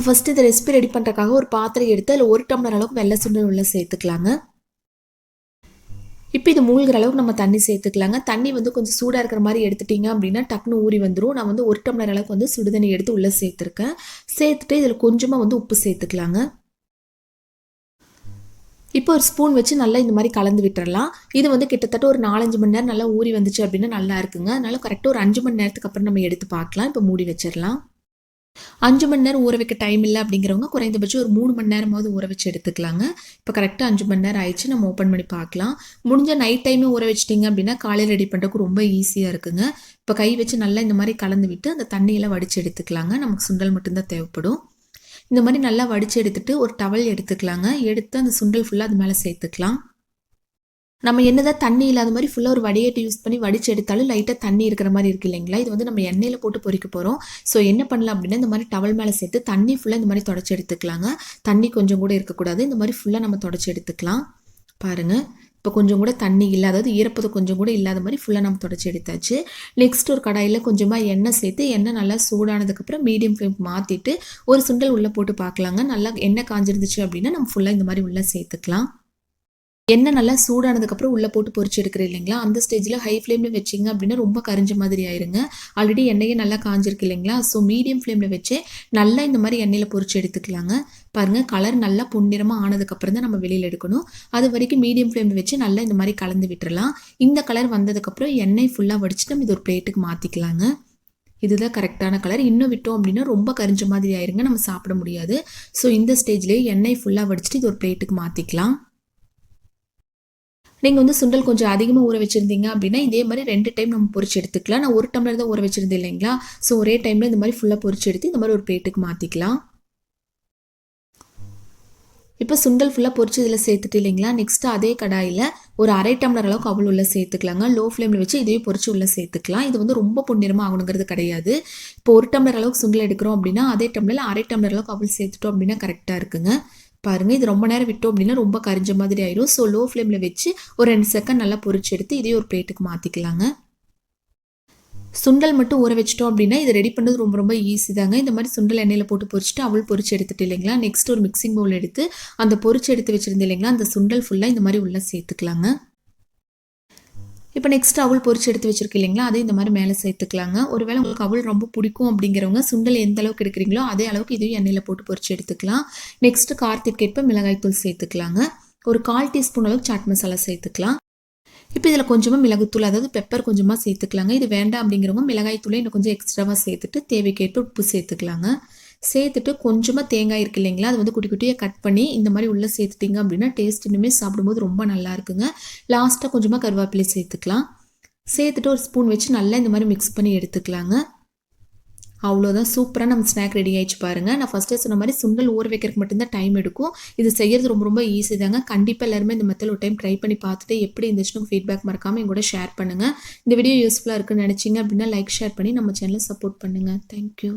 First இந்த recipe ready பண்ணுறதுக்காக ஒரு பாத்திரம் எடுத்து அதில் 1 டம்ளர் அளவுக்கு வெள்ளை சுண்டல் உள்ள சேர்த்துக்கலாங்க. இப்போ இது மூழ்கிற அளவுக்கு நம்ம தண்ணி சேர்த்துக்கலாங்க. தண்ணி வந்து கொஞ்சம் சூடாக இருக்கிற மாதிரி எடுத்துட்டிங்க அப்படின்னா டக்குன்னு ஊறி வந்துடும். நான் வந்து 1 டம்ளர் அளவுக்கு வந்து சுடுதண்ணி எடுத்து உள்ளே சேர்த்துருக்கேன். சேர்த்துட்டு இதில் கொஞ்சமாக வந்து உப்பு சேர்த்துக்கலாங்க. இப்போ ஒரு ஸ்பூன் வச்சு நல்லா இந்த மாதிரி கலந்து விட்டுறலாம். இது வந்து கிட்டத்தட்ட ஒரு 4-5 மணி நேரம் நல்லா ஊறி வந்துச்சு அப்படின்னா நல்லா இருக்குங்க. அதனால கரெக்டாக ஒரு 5 மணி நேரத்துக்கு அப்புறம் நம்ம எடுத்து பார்க்கலாம். இப்போ மூடி வச்சிடலாம். 5 மணி நேரம் ஊற வைக்க டைம் இல்லை அப்படிங்கிறவங்க குறைந்தபட்சம் ஒரு 3 மணி நேரமாவது ஊற வச்சு எடுத்துக்கலாங்க. இப்போ கரெக்டாக 5 மணி நேரம் ஆயிடுச்சு. நம்ம ஓப்பன் பண்ணி பார்க்கலாம். முடிஞ்ச நைட் டைமே ஊற வச்சிட்டிங்க அப்படின்னா காலையில் ரெடி பண்ணுறதுக்கு ரொம்ப ஈஸியாக இருக்குங்க. இப்போ கை வச்சு நல்லா இந்த மாதிரி கலந்து விட்டு அந்த தண்ணியெல்லாம் வடித்து எடுத்துக்கலாங்க. நமக்கு சுண்டல் மட்டும்தான் தேவைப்படும். இந்த மாதிரி நல்லா வடித்து எடுத்துட்டு ஒரு டவல் எடுத்துக்கலாங்க. எடுத்து அந்த சுண்டல் ஃபுல்லாக அது மேலே சேர்த்துக்கலாம். நம்ம என்னதான் தண்ணி இல்லாத மாதிரி ஃபுல்லாக ஒரு வடிகட்டி யூஸ் பண்ணி வடிச்சு எடுத்தாலும் லைட்டாக தண்ணி இருக்கிற மாதிரி இருக்குது இல்லைங்களா? இது வந்து நம்ம எண்ணெயில் போட்டு பொரிக்க போகிறோம். ஸோ என்ன பண்ணலாம் அப்படின்னா இந்த மாதிரி டவல் மேலே சேர்த்து தண்ணி ஃபுல்லாக இந்த மாதிரி தொடச்சி எடுத்துக்கலாங்க. தண்ணி கொஞ்சம் கூட இருக்கக்கூடாது. இந்த மாதிரி ஃபுல்லாக நம்ம தொடச்சி எடுத்துக்கலாம். பாருங்கள், இப்போ கொஞ்சம் கூட தண்ணி இல்லை, அதாவது ஈரப்பதம் கொஞ்சம் கூட இல்லாத மாதிரி ஃபுல்லாக நம்ம தொடச்சி எடுத்தாச்சு. நெக்ஸ்ட் ஒரு கடாயில் கொஞ்சமாக எண்ணெய் சேர்த்து எண்ணெய் நல்லா சூடானதுக்கப்புறம் மீடியம் ஃப்ளேம் மாற்றிட்டு ஒரு சுண்டல் உள்ளே போட்டு பார்க்கலாங்க. நல்லா எண்ணெய் காஞ்சிருந்துச்சு அப்படின்னா நம்ம ஃபுல்லாக இந்த மாதிரி உள்ளே சேர்த்துக்கலாம். எண்ணெய் நல்லா சூடானதுக்கப்புறம் உள்ளே போட்டு பொரிச்சு எடுக்கிறேன் இல்லைங்களா? அந்த ஸ்டேஜில் ஹை ஃப்ளேமில் வச்சிங்க அப்படின்னா ரொம்ப கரிஞ்ச மாதிரி ஆயிருங்க. ஆல்ரெடி எண்ணெயே நல்லா காஞ்சிருக்கு இல்லைங்களா? ஸோ மீடியம் ஃப்ளேமில் வச்சே நல்லா இந்த மாதிரி எண்ணெயில் பொரிச்சு எடுத்துக்கலாங்க. பாருங்கள், கலர் நல்லா பொன்னிறமாக ஆனதுக்கப்புறம் தான் நம்ம வெளியில் எடுக்கணும். அது வரைக்கும் மீடியம் ஃப்ளேமில் வச்சு நல்லா இந்த மாதிரி கலந்து விட்டுறலாம். இந்த கலர் வந்ததுக்கப்புறம் எண்ணெய் ஃபுல்லாக வடிச்சுட்டு நம்ம இது ஒரு பிளேட்டுக்கு மாற்றிக்கலாங்க. இதுதான் கரெக்டான கலர். இன்னும் விட்டோம் அப்படின்னா ரொம்ப கரிஞ்ச மாதிரி ஆயிருங்க, நம்ம சாப்பிட முடியாது. ஸோ இந்த ஸ்டேஜ்லேயே எண்ணெய் ஃபுல்லாக வடிச்சிட்டு இது ஒரு பிளேட்டுக்கு மாற்றிக்கலாம். நீங்கள் வந்து சுண்டல் கொஞ்சம் அதிகமாக ஊற வச்சுருந்தீங்க அப்படின்னா இதே மாதிரி 2 டைம் நம்ம பொரிச்சு எடுத்துக்கலாம். நான் 1 டம்ளர் தான் ஊற வச்சுருந்தேன் இல்லைங்களா? ஸோ ஒரே டைமில் இந்த மாதிரி ஃபுல்லாக பொரிச்சு எடுத்து இந்த மாதிரி ஒரு பிளேட்டுக்கு மாற்றிக்கலாம். இப்போ சுண்டல் ஃபுல்லாக பொரிச்சு இதில் சேர்த்துட்டு இல்லைங்களா? நெக்ஸ்ட்டு அதே கடாயில் ஒரு 1/2 டம்ளர் அளவுக்கு அவல் உள்ளே சேர்த்துக்கலாங்க. லோ ஃப்ளேமில் வச்சு இதையும் பொரிச்சு உள்ளே சேர்த்துக்கலாம். இது வந்து ரொம்ப பொன்னிறமாக ஆகணுங்கிறது கிடையாது. இப்போ 1 டம்ளர் அளவுக்கு சுண்டல் எடுக்கிறோம் அப்படின்னா அதே டம்ளரில் 1/2 டம்ளர் அளவுக்கு அவல் சேர்த்துட்டோம் அப்படின்னா கரெக்டாக இருக்குங்க. பாருங்கள், இது ரொம்ப நேரம் விட்டோம் அப்படின்னா ரொம்ப கரிஞ்ச மாதிரி ஆயிடும். ஸோ லோ ஃப்ளேமில் வச்சு ஒரு 2 செகண்ட் நல்லா பொரிச்சு எடுத்து இதையும் ஒரு பிளேட்டுக்கு மாற்றிக்கலாங்க. சுண்டல் மட்டும் ஊற வச்சிட்டோம் அப்படின்னா இது ரெடி பண்ணுறது ரொம்ப ரொம்ப ஈஸி தாங்க. இந்த மாதிரி சுண்டல் எண்ணெயில் போட்டு பொரிச்சிட்டு அவள் பொரிச்சு எடுத்துட்டு இல்லைங்களா? நெக்ஸ்ட் ஒரு மிக்சிங் பவுல் எடுத்து அந்த பொரிச்சு எடுத்து வச்சுருந்து இல்லைங்களா? அந்த சுண்டல் ஃபுல்லாக இந்த மாதிரி உள்ளே சேர்த்துக்கலாங்க. இப்போ நெக்ஸ்ட் அவல் பொரிச்சு எடுத்து வச்சிருக்கு இல்லைங்களா? அதை இந்த மாதிரி மேலே சேர்த்துக்கலாங்க. ஒருவேளை உங்களுக்கு அவல் ரொம்ப பிடிக்கும் அப்படிங்கிறவங்க சுண்டல் எந்த அளவுக்கு எடுக்கிறீங்களோ அதே அளவுக்கு இதையும் எண்ணெயில் போட்டு பொரிச்சு எடுத்துக்கலாம். நெக்ஸ்ட் காரத்திற்கேற்ப மிளகாய் தூள் சேர்த்துக்கலாங்க. ஒரு 1/4 டீஸ்பூன் அளவுக்கு சாட் மசாலா சேர்த்துக்கலாம். இப்போ இதில் கொஞ்சமாக மிளகுத்தூள், அதாவது பெப்பர் கொஞ்சமாக சேர்த்துக்கலாங்க. இது வேண்டாம் அப்படிங்கிறவங்க மிளகாய் தூளை இன்னும் கொஞ்சம் எக்ஸ்ட்ராவாக சேர்த்துட்டு தேவைக்கேற்ப உப்பு சேர்த்துக்கலாங்க. சேர்த்துட்டு கொஞ்சமாக தேங்காய் இருக்குது இல்லைங்களா? அது வந்து குட்டி குட்டியாக கட் பண்ணி இந்த மாதிரி உள்ளே சேர்த்துட்டிங்க அப்படின்னா டேஸ்ட் இன்னுமே சாப்பிடும்போது ரொம்ப நல்லா இருக்குங்க. லாஸ்ட்டாக கொஞ்சமாக கருவேப்பிலை சேர்த்துக்கலாம். சேர்த்துட்டு ஒரு ஸ்பூன் வச்சு நல்லா இந்த மாதிரி மிக்ஸ் பண்ணி எடுத்துக்கலாங்க. அவ்வளோதான், சூப்பராக நம்ம ஸ்நாக் ரெடி ஆகிடுச்சு பாருங்கள். நான் ஃபஸ்ட்டே சொன்ன மாதிரி சுண்டல் ஊற வைக்கிறதுக்கு மட்டும்தான் டைம் எடுக்கும். இது செய்கிறது ரொம்ப ரொம்ப ஈஸி தாங்க. கண்டிப்பாக எல்லாருமே இந்த மெத்தட் ஒரு டைம் ட்ரை பண்ணி பார்த்துட்டு எப்படி இருந்துச்சுன்னு ஃபீட்பேக் மறக்காமல் என் கூட ஷேர் பண்ணுங்கள். இந்த வீடியோ யூஸ்ஃபுல்லாக இருக்குன்னு நினச்சிங்க அப்படின்னா லைக் ஷேர் பண்ணி நம்ம சேனலை சப்போர்ட் பண்ணுங்கள். தேங்க்யூ.